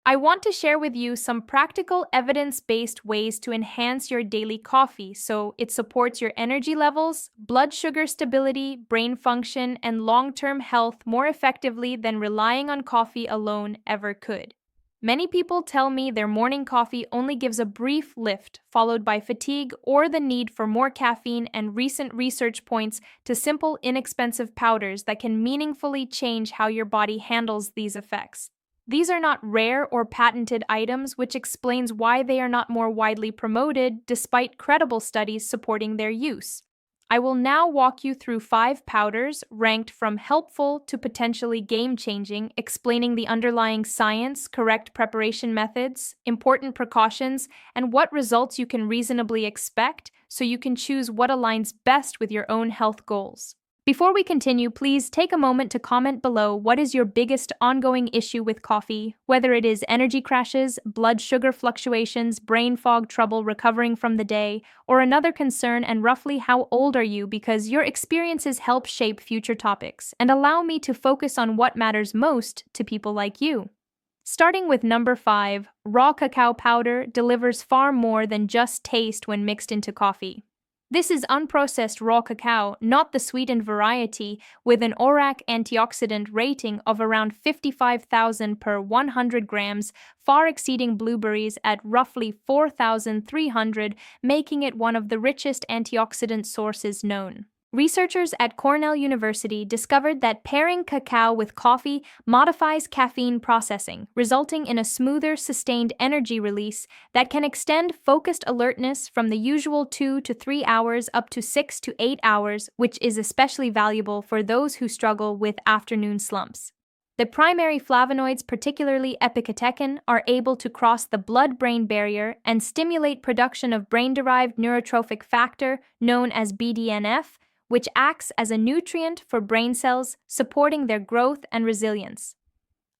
I want to share with you some practical evidence-based ways to enhance your daily coffee so it supports your energy levels, blood sugar stability, brain function, and long-term health more effectively than relying on coffee alone ever could. Many people tell me their morning coffee only gives a brief lift, followed by fatigue or the need for more caffeine, and recent research points to simple, inexpensive powders that can meaningfully change how your body handles these effects. These are not rare or patented items, which explains why they are not more widely promoted despite credible studies supporting their use. I will now walk you through 5 powders ranked from helpful to potentially game-changing, explaining the underlying science, correct preparation methods, important precautions, and what results you can reasonably expect so you can choose what aligns best with your own health goals. Before we continue, please take a moment to comment below what is your biggest ongoing issue with coffee, whether it is energy crashes, blood sugar fluctuations, brain fog, trouble recovering from the day, or another concern, and roughly how old are you, because your experiences help shape future topics and allow me to focus on what matters most to people like you. Starting with number 5, raw cacao powder delivers far more than just taste when mixed into coffee. This is unprocessed raw cacao, not the sweetened variety, with an ORAC antioxidant rating of around 55,000 per 100 grams, far exceeding blueberries at roughly 4,300, making it one of the richest antioxidant sources known. Researchers at Cornell University discovered that pairing cacao with coffee modifies caffeine processing, resulting in a smoother, sustained energy release that can extend focused alertness from the usual 2 to 3 hours up to 6 to 8 hours, which is especially valuable for those who struggle with afternoon slumps. The primary flavonoids, particularly epicatechin, are able to cross the blood-brain barrier and stimulate production of brain-derived neurotrophic factor, known as BDNF, which acts as a nutrient for brain cells, supporting their growth and resilience.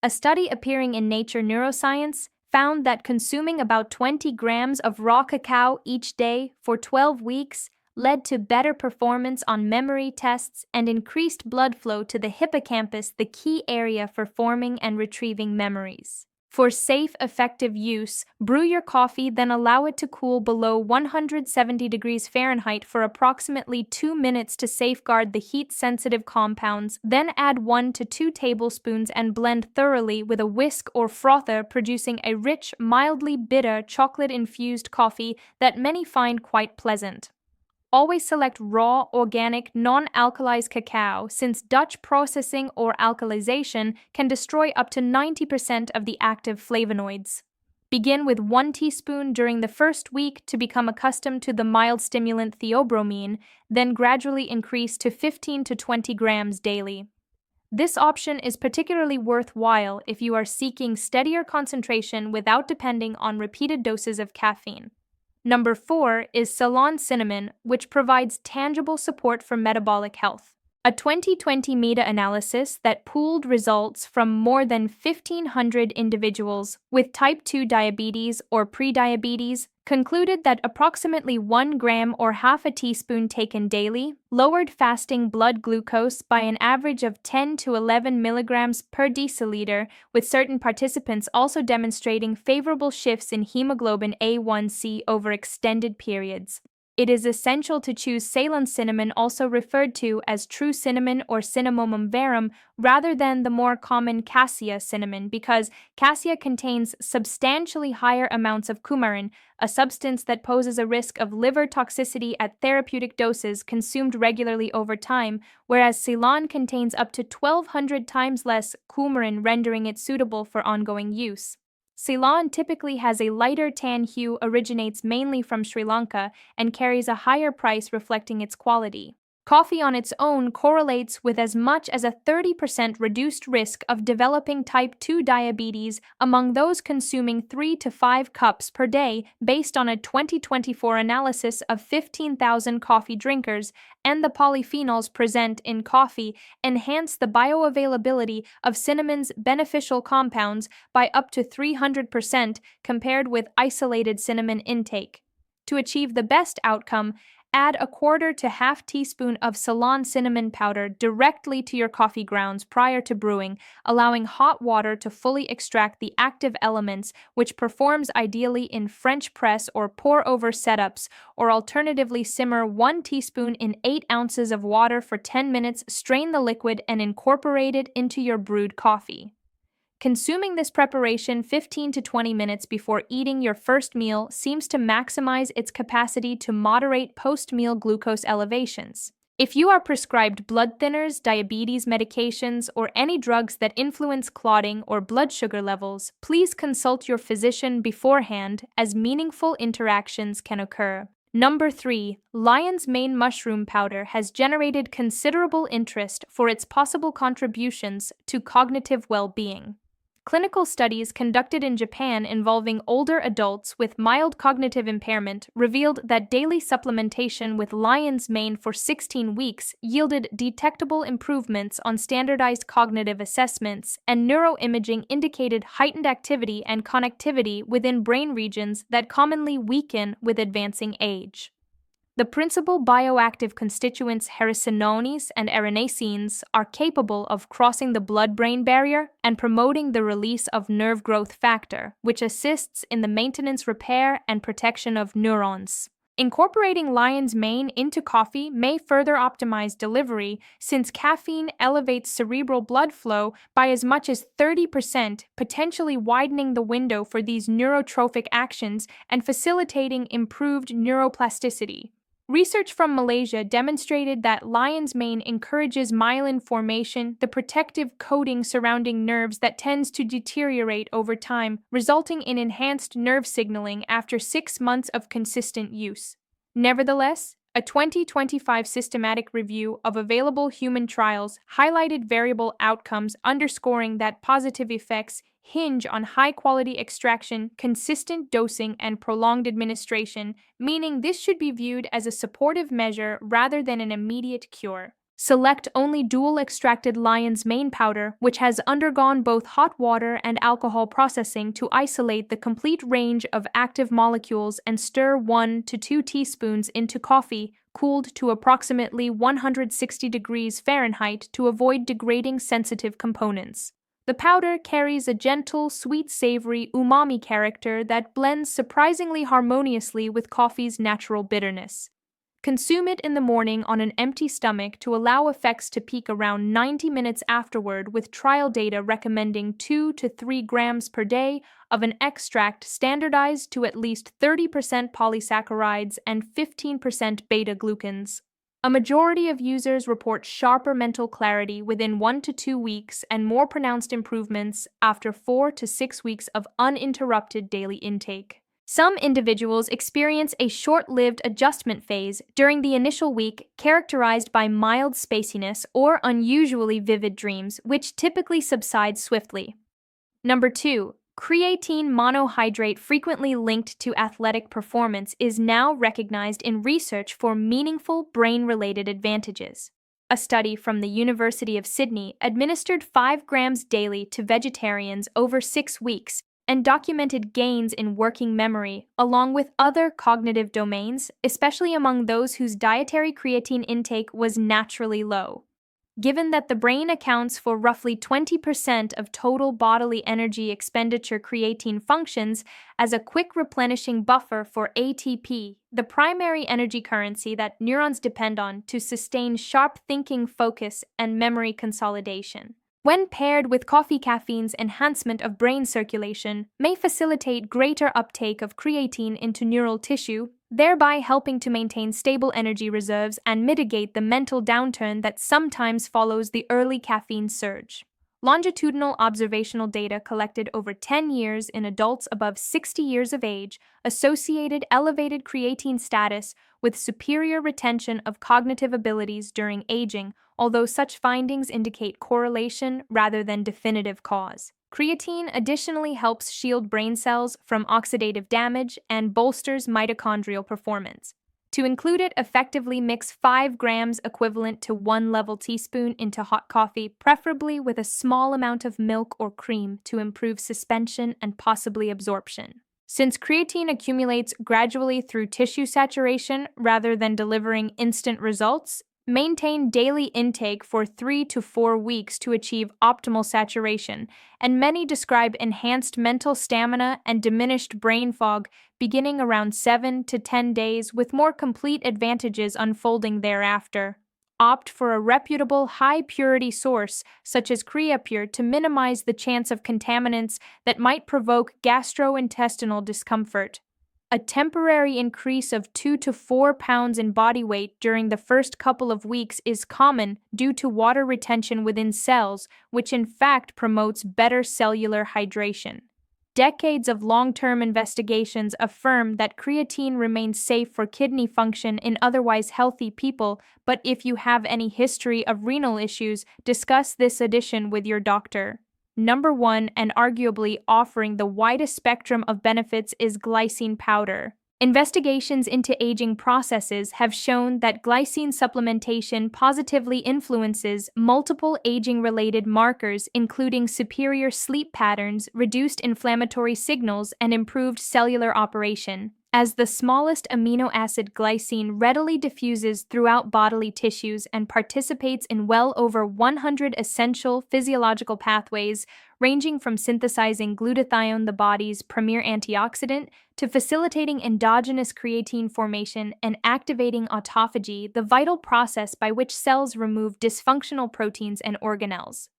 A study appearing in Nature Neuroscience found that consuming about 20 grams of raw cacao each day for 12 weeks led to better performance on memory tests and increased blood flow to the hippocampus, the key area for forming and retrieving memories. For safe, effective use, brew your coffee, then allow it to cool below 170 degrees Fahrenheit for approximately 2 minutes to safeguard the heat-sensitive compounds, then add 1 to 2 tablespoons and blend thoroughly with a whisk or frother, producing a rich, mildly bitter, chocolate-infused coffee that many find quite pleasant. Always select raw, organic, non-alkalized cacao, since Dutch processing or alkalization can destroy up to 90% of the active flavonoids. Begin with 1 teaspoon during the first week to become accustomed to the mild stimulant theobromine, then gradually increase to 15 to 20 grams daily. This option is particularly worthwhile if you are seeking steadier concentration without depending on repeated doses of caffeine. Number 4 is Ceylon cinnamon, which provides tangible support for metabolic health. A 2020 meta-analysis that pooled results from more than 1,500 individuals with type 2 diabetes or prediabetes concluded that approximately 1 gram or half a teaspoon taken daily lowered fasting blood glucose by an average of 10 to 11 milligrams per deciliter, with certain participants also demonstrating favorable shifts in hemoglobin A1C over extended periods. It is essential to choose Ceylon cinnamon, also referred to as true cinnamon or Cinnamomum verum, rather than the more common cassia cinnamon, because cassia contains substantially higher amounts of coumarin, a substance that poses a risk of liver toxicity at therapeutic doses consumed regularly over time, whereas Ceylon contains up to 1,200 times less coumarin, rendering it suitable for ongoing use. Ceylon typically has a lighter tan hue, originates mainly from Sri Lanka, and carries a higher price reflecting its quality. Coffee on its own correlates with as much as a 30% reduced risk of developing type 2 diabetes among those consuming 3 to 5 cups per day, based on a 2024 analysis of 15,000 coffee drinkers, and the polyphenols present in coffee enhance the bioavailability of cinnamon's beneficial compounds by up to 300% compared with isolated cinnamon intake. To achieve the best outcome, Add a quarter to half teaspoon of Ceylon cinnamon powder directly to your coffee grounds prior to brewing, allowing hot water to fully extract the active elements, which performs ideally in French press or pour over setups, or alternatively simmer 1 teaspoon in 8 ounces of water for 10 minutes, strain the liquid, and incorporate it into your brewed coffee. Consuming this preparation 15 to 20 minutes before eating your first meal seems to maximize its capacity to moderate post-meal glucose elevations. If you are prescribed blood thinners, diabetes medications, or any drugs that influence clotting or blood sugar levels, please consult your physician beforehand, as meaningful interactions can occur. Number 3. Lion's mane mushroom powder has generated considerable interest for its possible contributions to cognitive well-being. Clinical studies conducted in Japan involving older adults with mild cognitive impairment revealed that daily supplementation with lion's mane for 16 weeks yielded detectable improvements on standardized cognitive assessments, and neuroimaging indicated heightened activity and connectivity within brain regions that commonly weaken with advancing age. The principal bioactive constituents hericenones and erinacines are capable of crossing the blood-brain barrier and promoting the release of nerve growth factor, which assists in the maintenance, repair, and protection of neurons. Incorporating lion's mane into coffee may further optimize delivery, since caffeine elevates cerebral blood flow by as much as 30%, potentially widening the window for these neurotrophic actions and facilitating improved neuroplasticity. Research from Malaysia demonstrated that lion's mane encourages myelin formation, the protective coating surrounding nerves that tends to deteriorate over time, resulting in enhanced nerve signaling after 6 months of consistent use. Nevertheless, a 2025 systematic review of available human trials highlighted variable outcomes, underscoring that positive effects hinge on high-quality extraction, consistent dosing, and prolonged administration, meaning this should be viewed as a supportive measure rather than an immediate cure. Select only dual-extracted lion's mane powder, which has undergone both hot water and alcohol processing to isolate the complete range of active molecules, and stir 1 to 2 teaspoons into coffee, cooled to approximately 160 degrees Fahrenheit to avoid degrading sensitive components. The powder carries a gentle, sweet-savory umami character that blends surprisingly harmoniously with coffee's natural bitterness. Consume it in the morning on an empty stomach to allow effects to peak around 90 minutes afterward, with trial data recommending 2 to 3 grams per day of an extract standardized to at least 30% polysaccharides and 15% beta-glucans. A majority of users report sharper mental clarity within 1 to 2 weeks and more pronounced improvements after 4 to 6 weeks of uninterrupted daily intake. Some individuals experience a short-lived adjustment phase during the initial week, characterized by mild spaciness or unusually vivid dreams, which typically subside swiftly. Number 2. Creatine monohydrate, frequently linked to athletic performance, is now recognized in research for meaningful brain-related advantages. A study from the University of Sydney administered 5 grams daily to vegetarians over 6 weeks and documented gains in working memory, along with other cognitive domains, especially among those whose dietary creatine intake was naturally low. Given that the brain accounts for roughly 20% of total bodily energy expenditure, creatine functions as a quick replenishing buffer for ATP, the primary energy currency that neurons depend on to sustain sharp thinking, focus, and memory consolidation. When paired with coffee, caffeine's enhancement of brain circulation may facilitate greater uptake of creatine into neural tissue, thereby helping to maintain stable energy reserves and mitigate the mental downturn that sometimes follows the early caffeine surge. Longitudinal observational data collected over 10 years in adults above 60 years of age associated elevated creatine status with superior retention of cognitive abilities during aging, although such findings indicate correlation rather than definitive cause. Creatine additionally helps shield brain cells from oxidative damage and bolsters mitochondrial performance. To include it, effectively mix 5 grams equivalent to 1 level teaspoon into hot coffee, preferably with a small amount of milk or cream to improve suspension and possibly absorption. Since creatine accumulates gradually through tissue saturation rather than delivering instant results, maintain daily intake for 3 to 4 weeks to achieve optimal saturation, and many describe enhanced mental stamina and diminished brain fog beginning around 7 to 10 days, with more complete advantages unfolding thereafter. Opt for a reputable, high purity source such as Creapure to minimize the chance of contaminants that might provoke gastrointestinal discomfort. A temporary increase of 2 to 4 pounds in body weight during the first couple of weeks is common due to water retention within cells, which in fact promotes better cellular hydration. Decades of long-term investigations affirm that creatine remains safe for kidney function in otherwise healthy people, but if you have any history of renal issues, discuss this addition with your doctor. Number 1, and arguably offering the widest spectrum of benefits, is glycine powder. Investigations into aging processes have shown that glycine supplementation positively influences multiple aging-related markers, including superior sleep patterns, reduced inflammatory signals, and improved cellular operation. As the smallest amino acid, glycine readily diffuses throughout bodily tissues and participates in well over 100 essential physiological pathways, ranging from synthesizing glutathione, the body's premier antioxidant, to facilitating endogenous creatine formation and activating autophagy, the vital process by which cells remove dysfunctional proteins and organelles.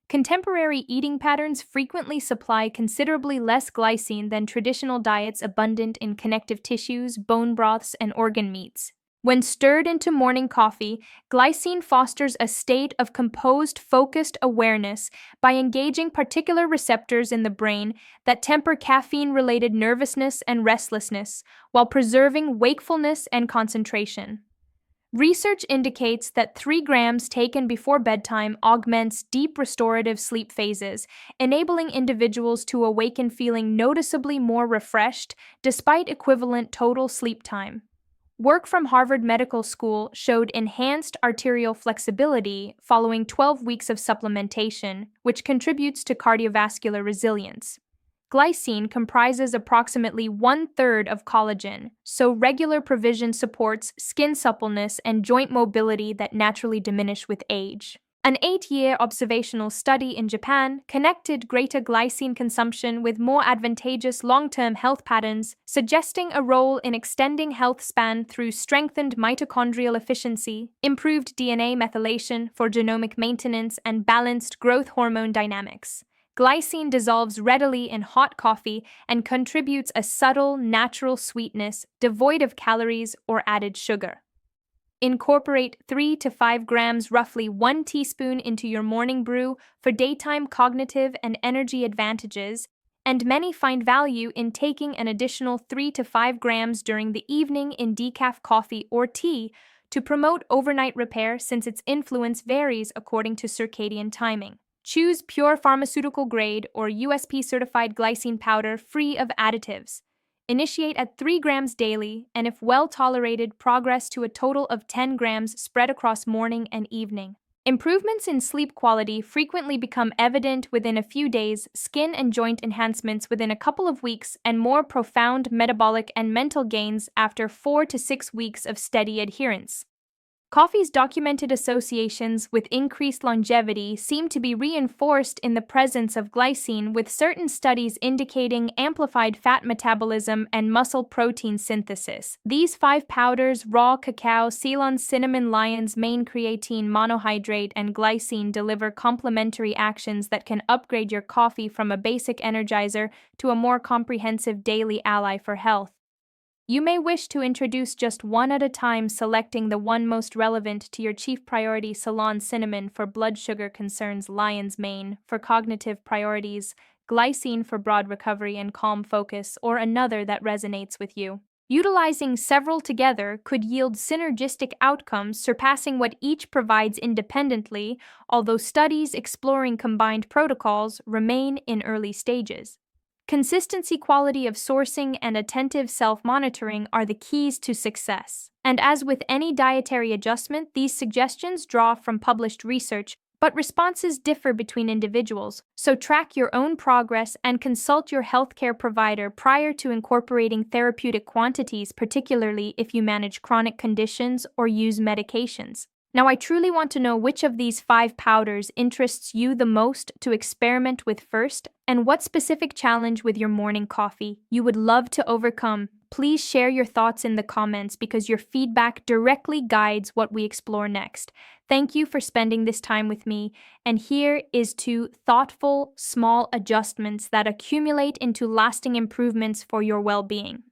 Contemporary eating patterns frequently supply considerably less glycine than traditional diets abundant in connective tissues, bone broths, and organ meats. When stirred into morning coffee, glycine fosters a state of composed, focused awareness by engaging particular receptors in the brain that temper caffeine-related nervousness and restlessness, while preserving wakefulness and concentration. Research indicates that 3 grams taken before bedtime augments deep restorative sleep phases, enabling individuals to awaken feeling noticeably more refreshed despite equivalent total sleep time. Work from Harvard Medical School showed enhanced arterial flexibility following 12 weeks of supplementation, which contributes to cardiovascular resilience. Glycine comprises approximately 1/3 of collagen, so regular provision supports skin suppleness and joint mobility that naturally diminish with age. An 8-year observational study in Japan connected greater glycine consumption with more advantageous long-term health patterns, suggesting a role in extending health span through strengthened mitochondrial efficiency, improved DNA methylation for genomic maintenance, and balanced growth hormone dynamics. Glycine dissolves readily in hot coffee and contributes a subtle, natural sweetness devoid of calories or added sugar. Incorporate 3 to 5 grams, roughly 1 teaspoon, into your morning brew for daytime cognitive and energy advantages, and many find value in taking an additional 3 to 5 grams during the evening in decaf coffee or tea to promote overnight repair, since its influence varies according to circadian timing. Choose pure pharmaceutical grade or USP certified glycine powder free of additives. Initiate at 3 grams daily, and if well tolerated, progress to a total of 10 grams spread across morning and evening. Improvements in sleep quality frequently become evident within a few days, skin and joint enhancements within a couple of weeks, and more profound metabolic and mental gains after 4 to 6 weeks of steady adherence. Coffee's documented associations with increased longevity seem to be reinforced in the presence of glycine, with certain studies indicating amplified fat metabolism and muscle protein synthesis. These 5 powders, raw cacao, Ceylon cinnamon, lion's mane, creatine monohydrate, and glycine, deliver complementary actions that can upgrade your coffee from a basic energizer to a more comprehensive daily ally for health. You may wish to introduce just one at a time, selecting the one most relevant to your chief priority: Ceylon cinnamon for blood sugar concerns, lion's mane for cognitive priorities, glycine for broad recovery and calm focus, or another that resonates with you. Utilizing several together could yield synergistic outcomes surpassing what each provides independently, although studies exploring combined protocols remain in early stages. Consistency, quality of sourcing, and attentive self-monitoring are the keys to success. And as with any dietary adjustment, these suggestions draw from published research, but responses differ between individuals, so track your own progress and consult your healthcare provider prior to incorporating therapeutic quantities, particularly if you manage chronic conditions or use medications. Now, I truly want to know which of these 5 powders interests you the most to experiment with first, and what specific challenge with your morning coffee you would love to overcome. Please share your thoughts in the comments because your feedback directly guides what we explore next. Thank you for spending this time with me, and here is to thoughtful, small adjustments that accumulate into lasting improvements for your well being.